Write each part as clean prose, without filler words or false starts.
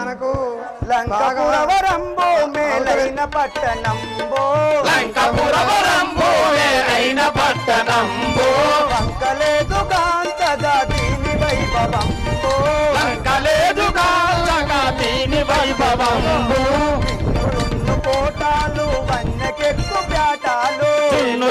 మనకు లంకాపురవరంబో మేలైన పట్టణంబో లంకాపురవరంబో మేలైన పట్టణంబో వంకలేదు కాంతగా దీని వైభవంబో వంకలేదు కాంతగా దీని వైభవంబో కోటాలు వన్నెకెక్కు ప్యాటాలు చిన్ను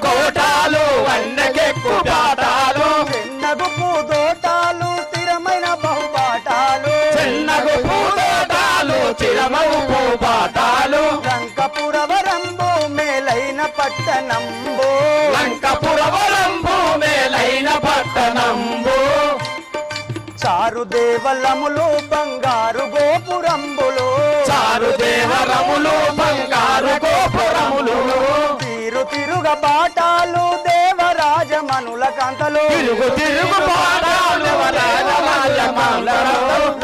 కోటాలు వన్నెకెక్కు ప్యాటాలు చిన్నగు పూదోటాలు స్థిరమైన బహుపాటాలు చిన్నగు పూదోటాలు చిరమగు పూపాటాలు లంకపురవరంబు మేలైన పట్టణంబు లంకాపురవరంబో మేలైన పట్టణంబో చారు దేవలములు బంగారు గోపురంబులు చారు దేవరములు బంగారు గోపురములు తిరుగ బాటాలు దేవరాజమనుల కంతలు తిరుగు పాదాలు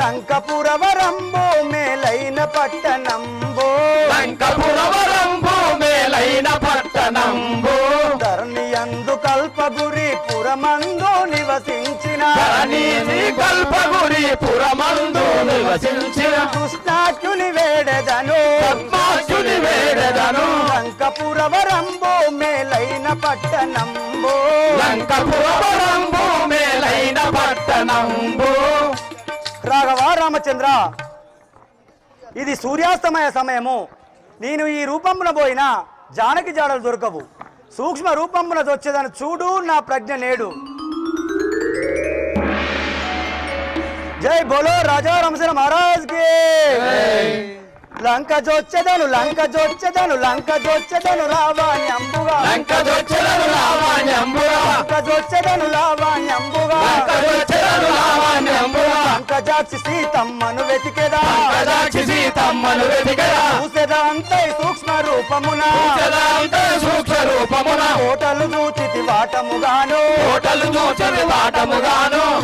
లంకపురవరంబు మేలైన పట్టణంబు లంకాపురవరంబో మేలైన పట్టణంబో ధరణియందు కల్పగురి పురమందు నివసించిన ధరణిని కల్పగురి పురమందు నివసించిన కృష్ణాష్టుని వేడెదను పద్మాసుని వేడెదను లంకపురవరంబు మేలైన పట్టణంబు లంకాపురవరంబో మేలైన పట్టణంబో రాఘవ రామచంద్ర, ఇది సూర్యాస్తమయ సమయము. నేను ఈ రూపమున పోయినా జానకి జాడలు దొరకవు. సూక్ష్మ రూపమున వచ్చేదని చూడు నా ప్రజ్ఞ నేడు. జై బోలో రాజా రామచంద్ర మహారాజ్ కి. లంక జొచ్చెదను లావాణ్యంబుగా లంక జొచ్చెదను లావాణ్యంబుగా పంకజాక్షి సీతమ్మను వెతికెదా చూసెదా అంతై సూక్ష్మ రూపమున కోటలు చూచితి వాటముగాను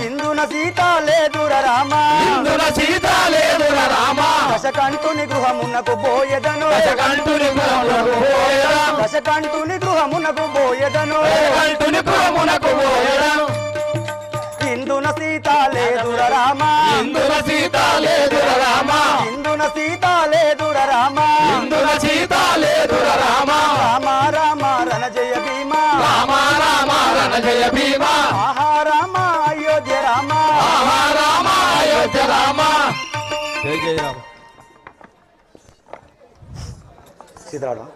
ఇందున సీత లేదుర రామా దశకంఠుని గృహమునకు పోయెదను ఇందున సీత లేదుర రామా రామ రామ రణ జయ భీమా ఆహా రామ అయోధ్య రామ జై జయ రామ సీతారామ